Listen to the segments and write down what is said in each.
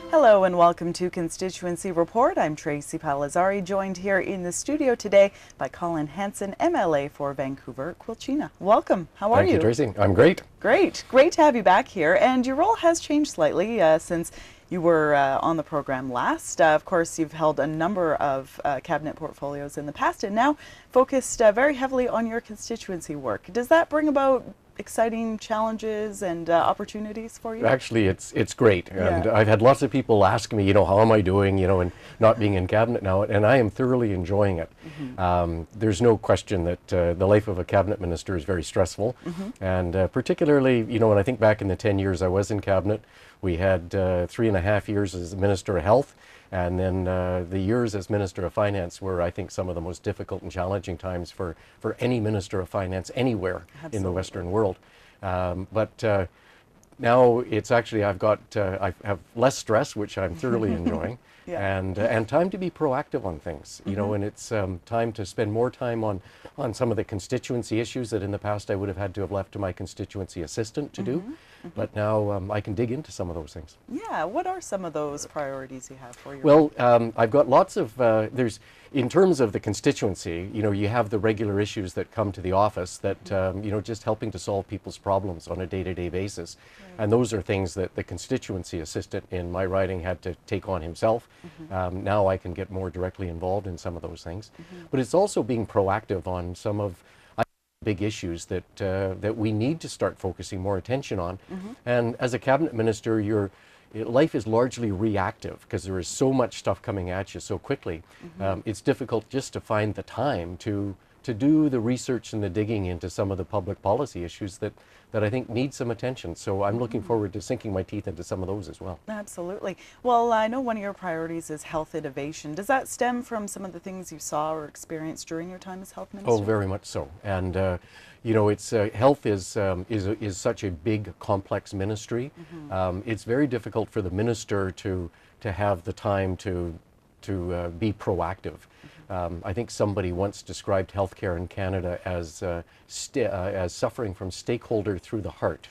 Hello and welcome to Constituency Report. I'm Tracy Palazzari, joined here in the studio today by Colin Hansen, MLA for Vancouver-Quilchena. Welcome. How are you? Thank you, Tracy. I'm great. Great. Great to have you back here. And your role has changed slightly since you were on the program last. Of course, you've held a number of cabinet portfolios in the past and now focused very heavily on your constituency work. Does that bring about exciting challenges and opportunities for you? Actually, it's great, and Yeah. I've had lots of people ask me, how am I doing, and not being in cabinet now, and I am thoroughly enjoying it. There's no question that the life of a cabinet minister is very stressful, and particularly, when I think back in the 10 years I was in cabinet, we had 3.5 years as Minister of Health, and then the years as Minister of Finance were, I think, some of the most difficult and challenging times for any Minister of Finance anywhere in the Western world. But now it's actually, I have less stress, which I'm thoroughly enjoying, and time to be proactive on things, and it's time to spend more time on some of the constituency issues that in the past I would have had to have left to my constituency assistant to do. But now I can dig into some of those things. Yeah, what are some of those priorities you have for your Well, I've got lots of, in terms of the constituency, you have the regular issues that come to the office that, just helping to solve people's problems on a day-to-day basis. Right. And those are things that the constituency assistant in my riding had to take on himself. Now I can get more directly involved in some of those things. But it's also being proactive on some of big issues that we need to start focusing more attention on. And as a cabinet minister, life is largely reactive because there is so much stuff coming at you so quickly. It's difficult just to find the time to do the research and the digging into some of the public policy issues that I think need some attention. So I'm looking forward to sinking my teeth into some of those as well. Absolutely. Well, I know one of your priorities is health innovation. Does that stem from some of the things you saw or experienced during your time as health minister? Oh, very much so. And it's health is such a big, complex ministry. It's very difficult for the minister to have the time to be proactive. I think somebody once described healthcare in Canada as suffering from stakeholder through the heart,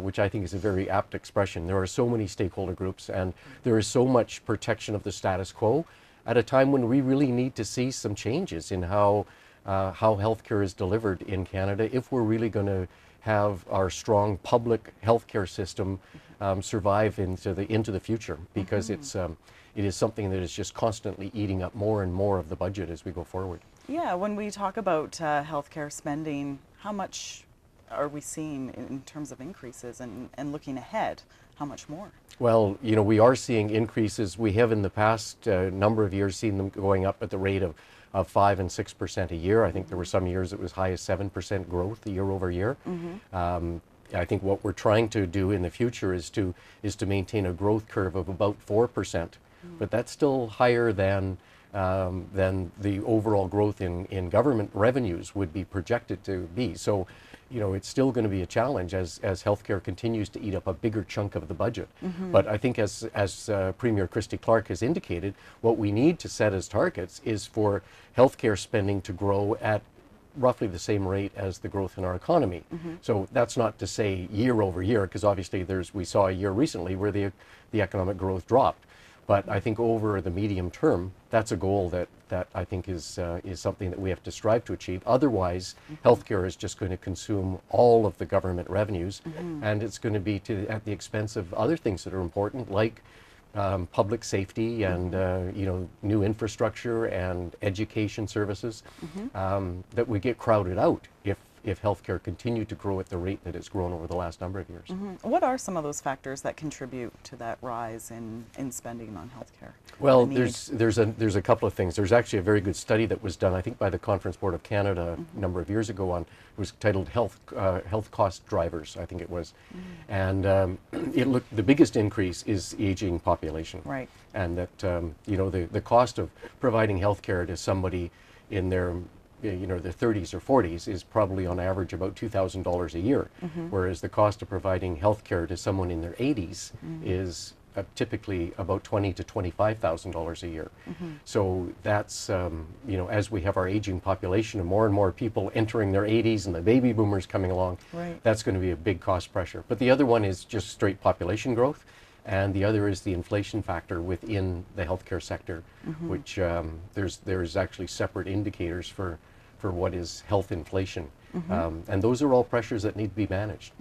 which I think is a very apt expression. There are so many stakeholder groups, and there is so much protection of the status quo at a time when we really need to see some changes in how healthcare is delivered in Canada if we're really going to have our strong public healthcare system survive into the future, because it is something that is just constantly eating up more and more of the budget as we go forward. Yeah, when we talk about healthcare spending, how much are we seeing in terms of increases, and looking ahead, how much more? Well, we are seeing increases. We have in the past number of years seen them going up at the rate of 5 and 6% a year. I think there were some years it was high as 7% growth year over year. I think what we're trying to do in the future is to maintain a growth curve of about 4%, but that's still higher than the overall growth in government revenues would be projected to be. So, it's still going to be a challenge as healthcare continues to eat up a bigger chunk of the budget. But I think as Premier Christy Clark has indicated, what we need to set as targets is for healthcare spending to grow at roughly the same rate as the growth in our economy. So that's not to say year over year, because obviously we saw a year recently where the economic growth dropped. But I think over the medium term, that's a goal that I think is something that we have to strive to achieve. Otherwise, healthcare is just going to consume all of the government revenues, and it's going to be at the expense of other things that are important, like public safety and new infrastructure and education services, that we get crowded out if healthcare continued to grow at the rate that it's grown over the last number of years. What are some of those factors that contribute to that rise in spending on healthcare? Well, there's a couple of things. There's actually a very good study that was done, I think, by the Conference Board of Canada a number of years ago it was titled Health Cost Drivers, I think it was. And the biggest increase is aging population. Right. And that, the cost of providing health care to somebody in their their 30s or 40s is probably on average about $2,000 a year, whereas the cost of providing health care to someone in their 80s is typically about $20,000 to $25,000 a year. So that's, as we have our aging population and more people entering their 80s and the baby boomers coming along, that's going to be a big cost pressure. But the other one is just straight population growth. and the other is the inflation factor within the healthcare sector, which there's actually separate indicators for what is health inflation. And those are all pressures that need to be managed.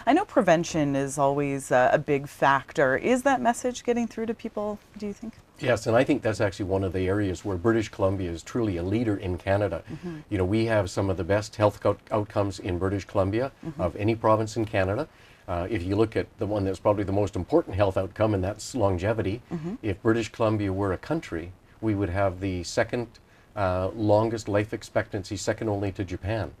I know prevention is always a big factor. Is that message getting through to people, do you think? Yes, and I think that's actually one of the areas where British Columbia is truly a leader in Canada. You know, we have some of the best health outcomes in British Columbia of any province in Canada. If you look at the one that's probably the most important health outcome, and that's longevity, if British Columbia were a country, we would have the second longest life expectancy, second only to Japan.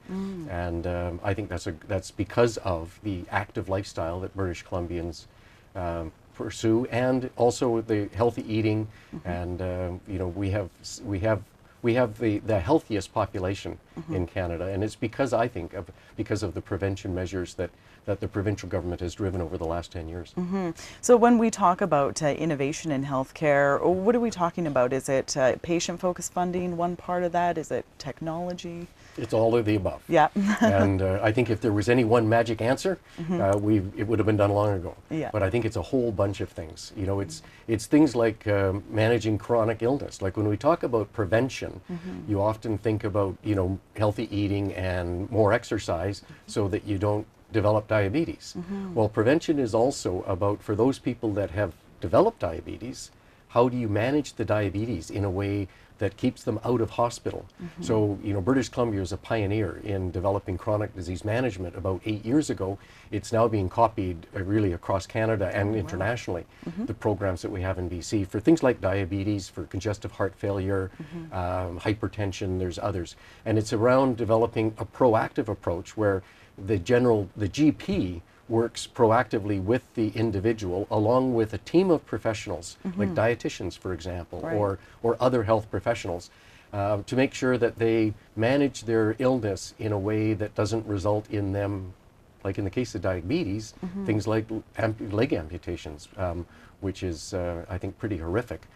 And I think that's because of the active lifestyle that British Columbians pursue, and also the healthy eating. And you know, we have the healthiest population in Canada, and it's because because of the prevention measures that the provincial government has driven over the last 10 years. So when we talk about innovation in healthcare, what are we talking about? Is it patient-focused funding, one part of that? Is it technology? It's all of the above. Yeah. And I think if there was any one magic answer, it would have been done long ago. Yeah. But I think it's a whole bunch of things. You know, it's things like managing chronic illness. Like when we talk about prevention, you often think about, you know, healthy eating and more exercise so that you don't develop diabetes. Well, prevention is also about, for those people that have developed diabetes, how do you manage the diabetes in a way that keeps them out of hospital? So, you know, British Columbia is a pioneer in developing chronic disease management about 8 years ago. It's now being copied really across Canada and internationally, the programs that we have in BC for things like diabetes, for congestive heart failure, hypertension, there's others. And it's around developing a proactive approach where the GP works proactively with the individual along with a team of professionals, like dietitians, for example, or other health professionals, to make sure that they manage their illness in a way that doesn't result in them, like in the case of diabetes, things like leg amputations, which is, I think, pretty horrific.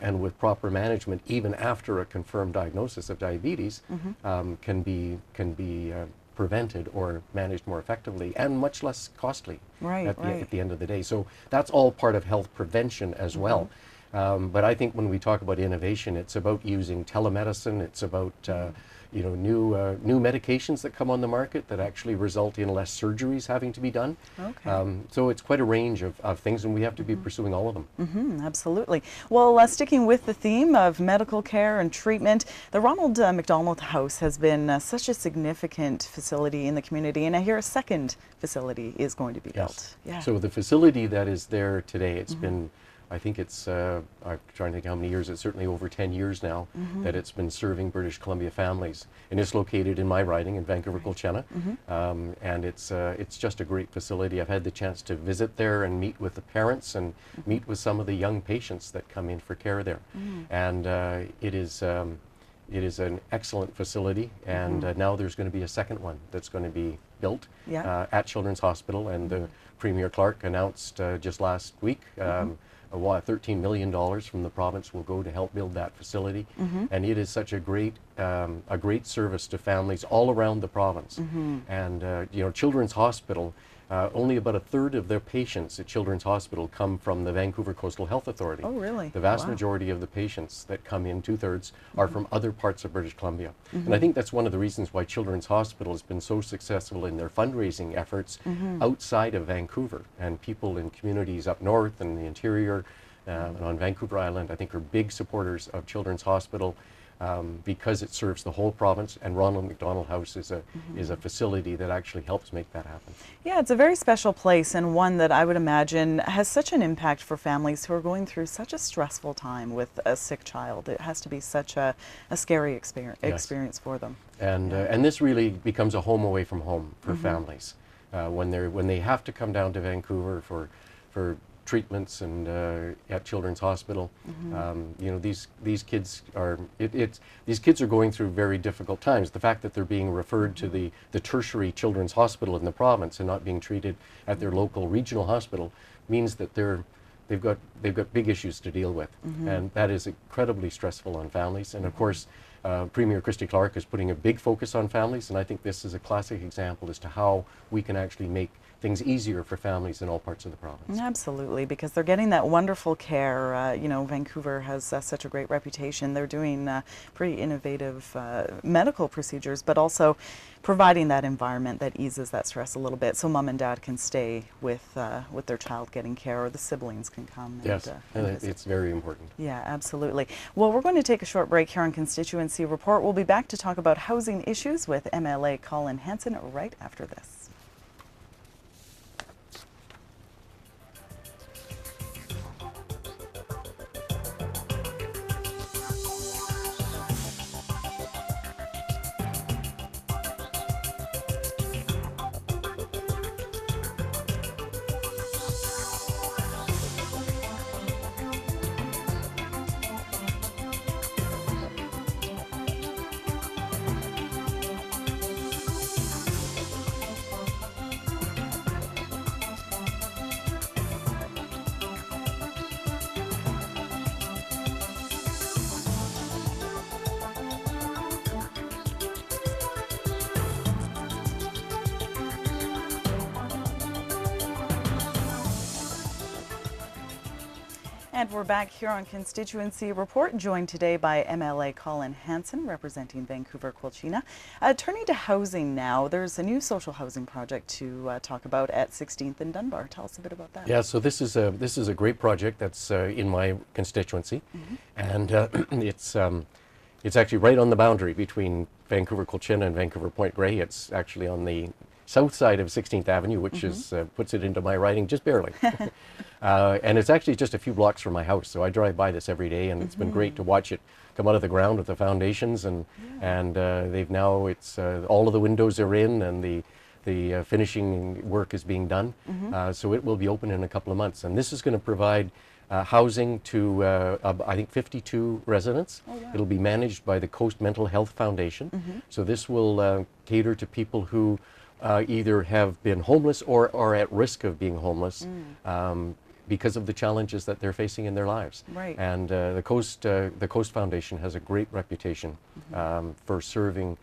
And with proper management, even after a confirmed diagnosis of diabetes, can be prevented or managed more effectively and much less costly at the end of the day. So that's all part of health prevention as well. But I think when we talk about innovation, it's about using telemedicine. It's about you know, new medications that come on the market that actually result in less surgeries having to be done. So it's quite a range of things, and we have to be pursuing all of them. Absolutely. Well, sticking with the theme of medical care and treatment, the Ronald McDonald House has been such a significant facility in the community, and I hear a second facility is going to be built. Yeah. So the facility that is there today, it's been, I think it's, I'm trying to think how many years, it's certainly over 10 years now that it's been serving British Columbia families. And it's located in my riding in Vancouver-Colchena. And it's just a great facility. I've had the chance to visit there and meet with the parents and meet with some of the young patients that come in for care there. And it is an excellent facility, and now there's going to be a second one that's going to be built at Children's Hospital, and the Premier Clark announced just last week $13 million from the province will go to help build that facility, and it is such a great service to families all around the province. And you know, Children's Hospital, only about a third of their patients at Children's Hospital come from the Vancouver Coastal Health Authority. Oh, really? The vast majority of the patients that come in, 2/3, are from other parts of British Columbia. And I think that's one of the reasons why Children's Hospital has been so successful in their fundraising efforts outside of Vancouver. And people in communities up north and the interior and on Vancouver Island, I think, are big supporters of Children's Hospital. Because it serves the whole province, and Ronald McDonald House is a facility that actually helps make that happen. Yeah, it's a very special place, and one that I would imagine has such an impact for families who are going through such a stressful time with a sick child. It has to be such a scary experience for them. And this really becomes a home away from home for families when they have to come down to Vancouver for treatments and at Children's Hospital. You know, these kids are going through very difficult times. The fact that they're being referred to the tertiary Children's Hospital in the province and not being treated at their local regional hospital means that they've got big issues to deal with, and that is incredibly stressful on families. And of course, Premier Christy Clark is putting a big focus on families, and I think this is a classic example as to how we can actually make things easier for families in all parts of the province. Absolutely, because they're getting that wonderful care. You know, Vancouver has such a great reputation. They're doing pretty innovative medical procedures, but also providing that environment that eases that stress a little bit, so mom and dad can stay with their child getting care, or the siblings can come. Yes, and it's very important. Yeah, absolutely. Well, we're going to take a short break here on Constituency Report. We'll be back to talk about housing issues with MLA Colin Hansen right after this. And we're back here on Constituency Report, joined today by MLA Colin Hansen, representing Vancouver-Quilchena. Turning to housing now, there's a new social housing project to talk about at 16th and Dunbar. Tell us a bit about that. Yeah, so this is a great project that's in my constituency, and it's actually right on the boundary between Vancouver-Quilchena and Vancouver-Point Grey. It's actually on the south side of 16th Avenue, which is puts it into my riding just barely. And it's actually just a few blocks from my house, so I drive by this every day, and it's been great to watch it come out of the ground with the foundations, and they've now, it's all of the windows are in, and the finishing work is being done. So it will be open in a couple of months, and this is going to provide housing to I think 52 residents. Oh, wow. It'll be managed by the Coast Mental Health Foundation. So this will cater to people who either have been homeless or are at risk of being homeless because of the challenges that they're facing in their lives. Right. And the Coast Foundation has a great reputation for serving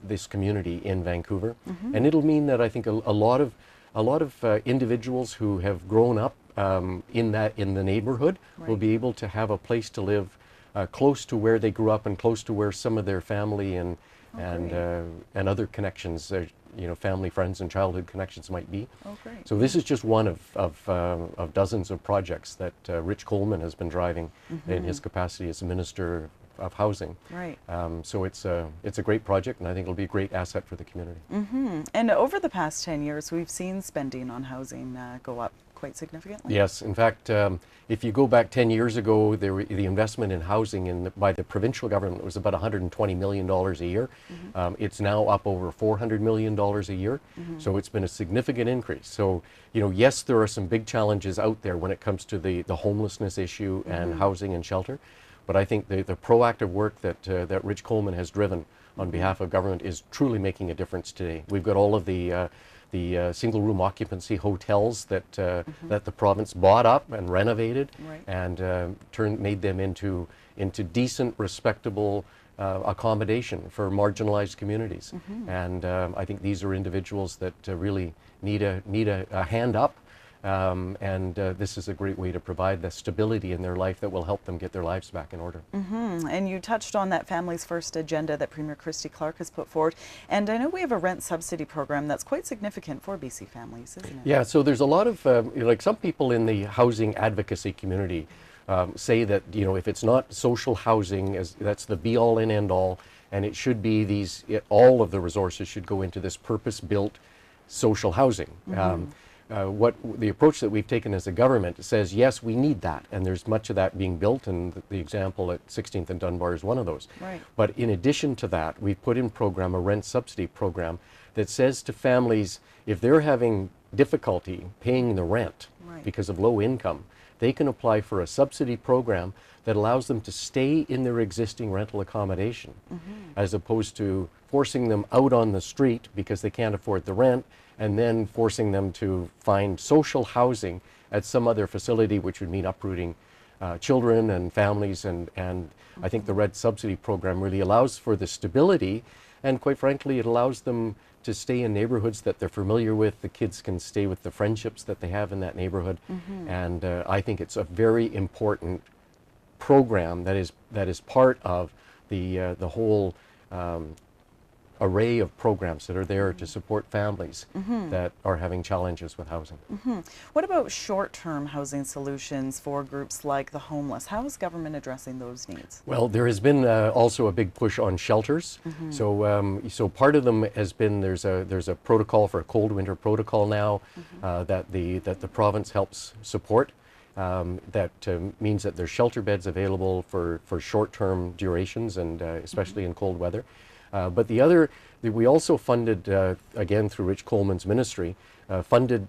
this community in Vancouver, and it'll mean that I think a lot of individuals who have grown up in the neighborhood will be able to have a place to live close to where they grew up and close to where some of their family and other connections, you know, family, friends, and childhood connections might be. Oh, great. So this is just one of dozens of projects that Rich Coleman has been driving in his capacity as a Minister of Housing. Right. So it's a great project, and I think it'll be a great asset for the community. And over the past 10 years, we've seen spending on housing go up quite significantly. Yes, in fact, if you go back 10 years ago, the investment in housing by the provincial government was about $120 million a year. It's now up over $400 million a year, so it's been a significant increase. So, you know, yes, there are some big challenges out there when it comes to the homelessness issue and housing and shelter, but I think the proactive work that Rich Coleman has driven on behalf of government is truly making a difference today. We've got all of the single room occupancy hotels that the province bought up and renovated, and made them into decent, respectable accommodation for marginalized communities. And I think these are individuals that really need a hand up. This is a great way to provide the stability in their life that will help them get their lives back in order. And you touched on that Families First agenda that Premier Christy Clark has put forward. And I know we have a rent subsidy program that's quite significant for BC families, isn't it? Yeah, so there's a lot of, like some people in the housing advocacy community say that, you know, if it's not social housing, that's the be-all and end-all, and it should be all of the resources should go into this purpose-built social housing. What the approach that we've taken as a government says, yes, we need that, and there's much of that being built, and the example at 16th and Dunbar is one of those. Right. But in addition to that, we've put in a rent subsidy program that says to families, if they're having difficulty paying the rent because of low income, they can apply for a subsidy program that allows them to stay in their existing rental accommodation, as opposed to forcing them out on the street because they can't afford the rent, and then forcing them to find social housing at some other facility, which would mean uprooting children and families. And I think the rent subsidy program really allows for the stability, and quite frankly, it allows them to stay in neighborhoods that they're familiar with. The kids can stay with the friendships that they have in that neighborhood. And I think it's a very important program that is part of the whole array of programs that are there to support families that are having challenges with housing. What about short-term housing solutions for groups like the homeless? How is government addressing those needs? Well, there has been also a big push on shelters. So part of them has been there's a protocol for a cold winter protocol now that the province helps support. That means that there's shelter beds available for short-term durations and especially in cold weather. But we also funded, again through Rich Coleman's ministry, funded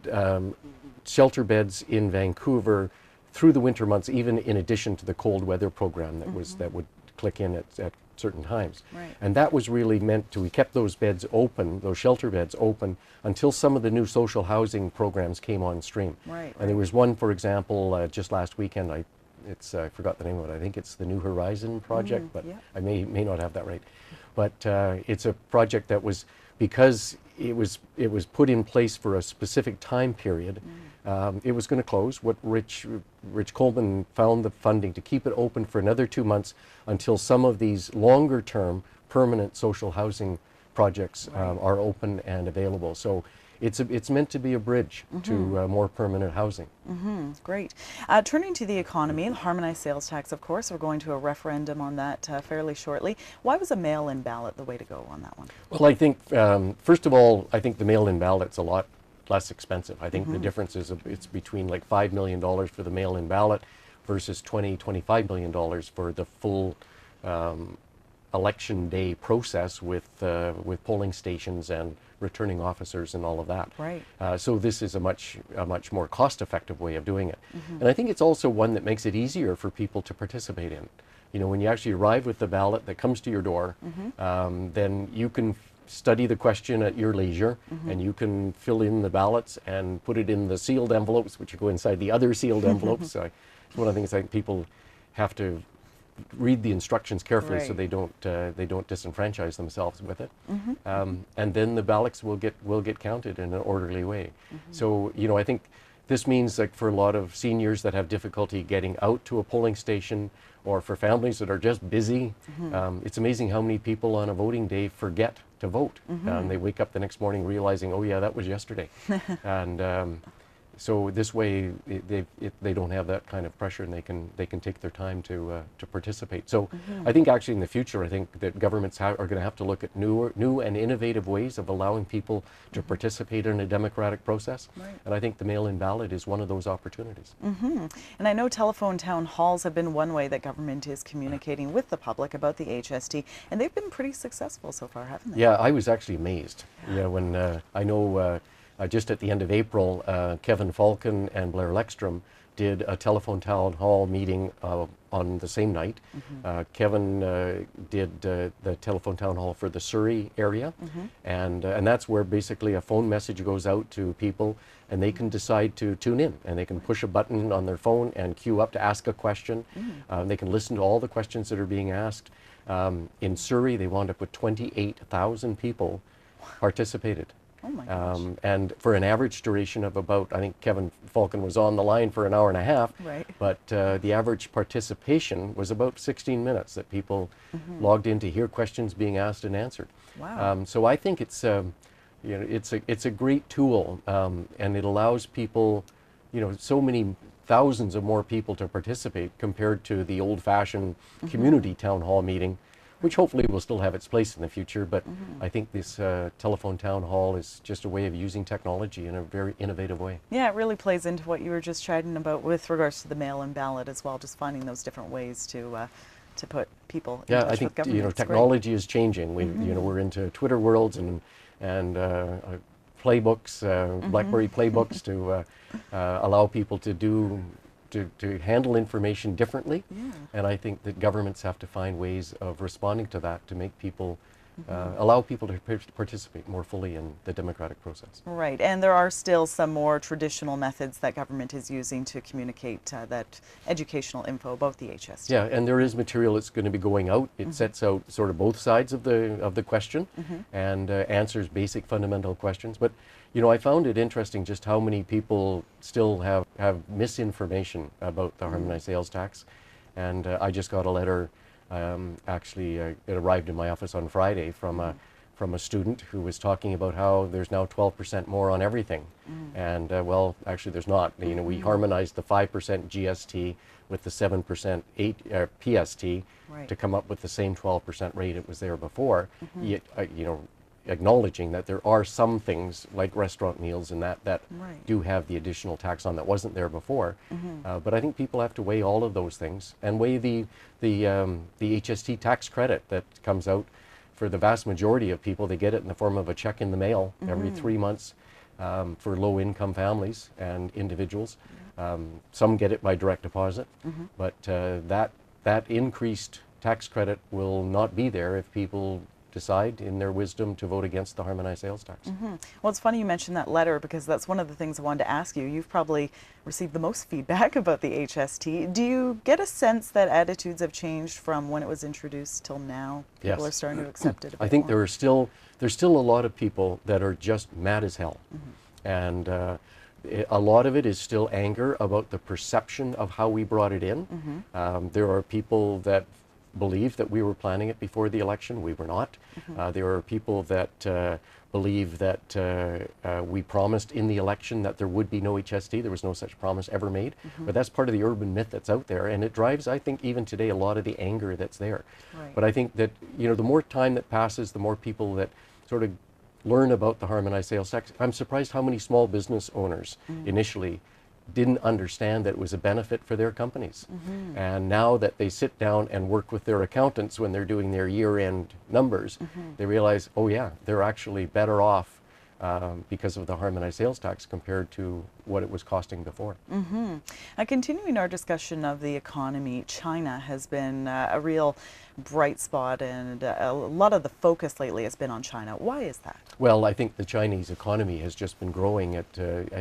shelter beds in Vancouver through the winter months, even in addition to the cold weather program that would click in at certain times. Right. And that was really meant to, we kept those beds open, those shelter beds open, until some of the new social housing programs came on stream. Right. And there was one, for example, just last weekend, I forgot the name of it. I think it's the New Horizon project, but yeah. I may not have that right. But it's a project that was, because it was put in place for a specific time period, it was going to close. What Rich Coleman found the funding to keep it open for another 2 months until some of these longer term permanent social housing projects are open and available. So it's meant to be a bridge to more permanent housing. Great. Turning to the economy, the harmonized sales tax, of course, we're going to a referendum on that fairly shortly. Why was a mail-in ballot the way to go on that one? Well, I think, first of all, I think the mail-in ballot's a lot less expensive. I think the difference is it's between like $5 million for the mail-in ballot versus $25 million for the full election day process with polling stations and returning officers and all of that. Right. So this is a much more cost-effective way of doing it. And I think it's also one that makes it easier for people to participate in. You know, when you actually arrive with the ballot that comes to your door, then you can study the question at your leisure, and you can fill in the ballots and put it in the sealed envelopes, which go inside the other sealed envelopes. It's one of the things I think people have to read the instructions carefully so they don't disenfranchise themselves with it. And then the ballots will get counted in an orderly way. So, you know, I think this means, like, for a lot of seniors that have difficulty getting out to a polling station, or for families that are just busy, it's amazing how many people on a voting day forget to vote. They wake up the next morning realizing, oh yeah, that was yesterday. And so this way, they don't have that kind of pressure, and they can take their time to participate. So I think actually in the future, I think that governments are going to have to look at new and innovative ways of allowing people to participate in a democratic process. Right. And I think the mail-in ballot is one of those opportunities. And I know telephone town halls have been one way that government is communicating with the public about the HST, and they've been pretty successful so far, haven't they? Yeah, I was actually amazed. Yeah, when I know. Just at the end of April, Kevin Falcon and Blair Lekstrom did a telephone town hall meeting on the same night. Kevin did the telephone town hall for the Surrey area, and that's where basically a phone message goes out to people, and they can decide to tune in, and they can push a button on their phone and queue up to ask a question. They can listen to all the questions that are being asked. In Surrey, they wound up with 28,000 people participated. Oh my gosh. And for an average duration of about, I think Kevin Falcon was on the line for an hour and a half, Right. but the average participation was about 16 minutes that people logged in to hear questions being asked and answered. Wow. So I think it's it's a great tool, and it allows people, you know, so many thousands of more people to participate compared to the old-fashioned community town hall meeting, which hopefully will still have its place in the future. But I think this telephone town hall is just a way of using technology in a very innovative way. Yeah, it really plays into what you were just chatting about with regards to the mail-in ballot as well, just finding those different ways to put people in touch I think with government. you know, It's great. technology is changing. We you know, we're into Twitter worlds and playbooks, BlackBerry playbooks to allow people to handle information differently. And I think that governments have to find ways of responding to that to make people allow people to participate more fully in the democratic process. Right, and there are still some more traditional methods that government is using to communicate that educational info about the HST. Yeah, and there is material that's going to be going out. It sets out sort of both sides of the question and answers basic fundamental questions. But you know, I found it interesting just how many people still have misinformation about the harmonized sales tax. And I just got a letter. Actually, it arrived in my office on Friday from a student who was talking about how there's now 12% more on everything. And well, actually there's not. You know, we harmonized the 5% GST with the 7% PST to come up with the same 12% rate it was there before. Yet, you know, acknowledging that there are some things like restaurant meals and that do have the additional tax on that wasn't there before. But I think people have to weigh all of those things and weigh the HST tax credit that comes out. For the vast majority of people, they get it in the form of a check in the mail every 3 months for low-income families and individuals. Some get it by direct deposit, but that increased tax credit will not be there if people decide in their wisdom to vote against the harmonized sales tax. Well, it's funny you mentioned that letter because that's one of the things I wanted to ask you. You've probably received the most feedback about the HST. Do you get a sense that attitudes have changed from when it was introduced till now? People are starting to accept it a bit I think more. there's still a lot of people that are just mad as hell. And a lot of it is still anger about the perception of how we brought it in. There are people that believe that we were planning it before the election. We were not. There are people that believe that we promised in the election that there would be no HST. There was no such promise ever made. But that's part of the urban myth that's out there, and it drives, I think, even today, a lot of the anger that's there. But I think that, you know, the more time that passes, the more people that sort of learn about the harmonized sales tax. I'm surprised how many small business owners initially didn't understand that it was a benefit for their companies. And now that they sit down and work with their accountants when they're doing their year-end numbers, they realize, oh yeah, they're actually better off because of the harmonized sales tax compared to what it was costing before. Continuing our discussion of the economy, China has been a real bright spot, and a lot of the focus lately has been on China. Why is that? Well, I think the Chinese economy has just been growing at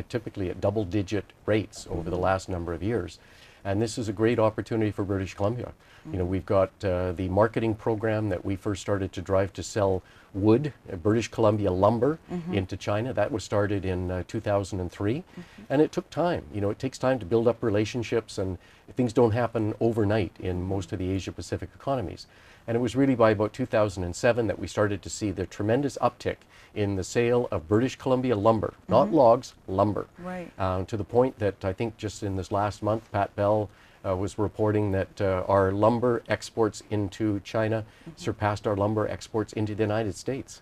typically at double-digit rates over the last number of years. And this is a great opportunity for British Columbia. You know, we've got the marketing program that we first started to drive to sell wood, British Columbia lumber, into China. That was started in 2003. And it took time. You know, it takes time to build up relationships, and things don't happen overnight in most of the Asia-Pacific economies. And it was really by about 2007 that we started to see the tremendous uptick in the sale of British Columbia lumber, not logs, lumber. To the point that I think just in this last month, Pat Bell was reporting that our lumber exports into China surpassed our lumber exports into the United States.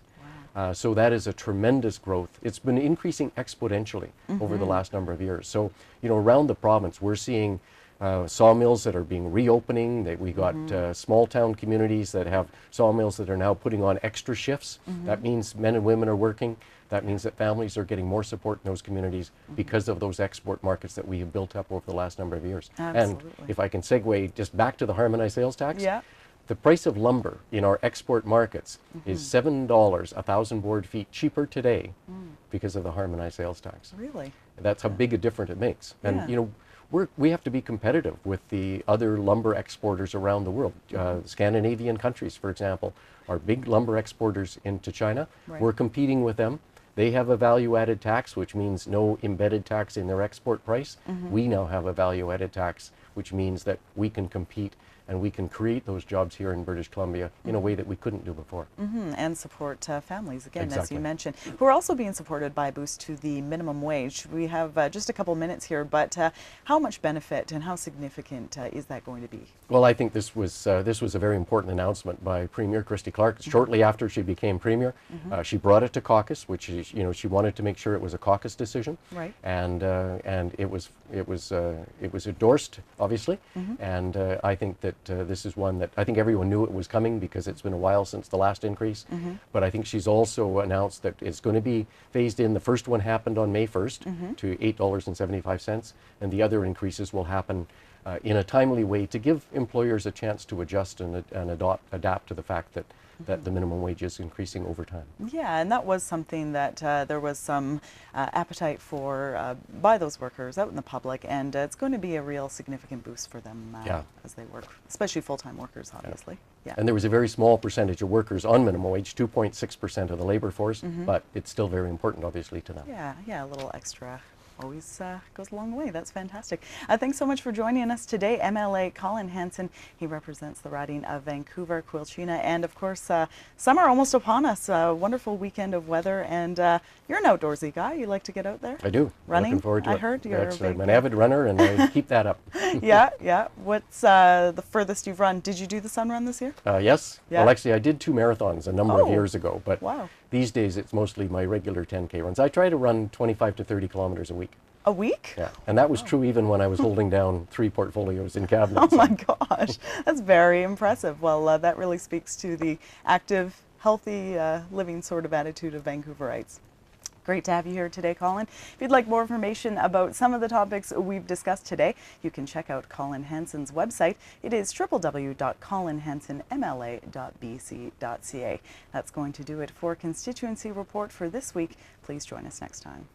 So that is a tremendous growth. It's been increasing exponentially over the last number of years. So, you know, around the province, we're seeing sawmills that are being reopening. We got small town communities that have sawmills that are now putting on extra shifts. That means men and women are working. That means that families are getting more support in those communities because of those export markets that we have built up over the last number of years. And if I can segue just back to the harmonized sales tax, the price of lumber in our export markets is $7 a thousand board feet cheaper today because of the harmonized sales tax. Really? That's how big a difference it makes. And you know, we have to be competitive with the other lumber exporters around the world. Scandinavian countries, for example, are big lumber exporters into China. We're competing with them. They have a value-added tax, which means no embedded tax in their export price. We now have a value-added tax, which means that we can compete and we can create those jobs here in British Columbia in a way that we couldn't do before. And support families, again, as you mentioned, who are also being supported by a boost to the minimum wage. We have just a couple minutes here, but how much benefit and how significant is that going to be? Well, I think this was a very important announcement by Premier Christy Clark. Shortly after she became Premier, she brought it to caucus, which is, you know, she wanted to make sure it was a caucus decision. And it was endorsed, obviously. And I think that this is one that I think everyone knew it was coming because it's been a while since the last increase. But I think she's also announced that it's going to be phased in. The first one happened on May 1st to $8.75, and the other increases will happen in a timely way to give employers a chance to adjust and adapt to the fact that the minimum wage is increasing over time. Yeah, and that was something that there was some appetite for by those workers out in the public, and it's going to be a real significant boost for them as they work, especially full-time workers, obviously. Yeah. And there was a very small percentage of workers on minimum wage, 2.6% of the labor force, but it's still very important, obviously, to them. Yeah, a little extra always goes a long way. That's fantastic. Thanks so much for joining us today, MLA Colin Hansen. He represents the riding of Vancouver, Quilchena, and of course, summer almost upon us. A wonderful weekend of weather, and you're an outdoorsy guy. You like to get out there? I do. Running? Looking forward to it. I heard you're I'm an avid runner, and I keep that up. Yeah. What's the furthest you've run? Did you do the sun run this year? Yes. Yeah. Well, actually, I did 2 marathons a number of years ago, but wow. These days it's mostly my regular 10K runs. I try to run 25 to 30 kilometers a week. A week? Yeah, and that was true even when I was holding down 3 portfolios in cabinet. Oh my gosh, that's very impressive. Well, that really speaks to the active, healthy living sort of attitude of Vancouverites. Great to have you here today, Colin. If you'd like more information about some of the topics we've discussed today, you can check out Colin Hansen's website. It is www.colinhansenmla.bc.ca. That's going to do it for Constituency Report for this week. Please join us next time.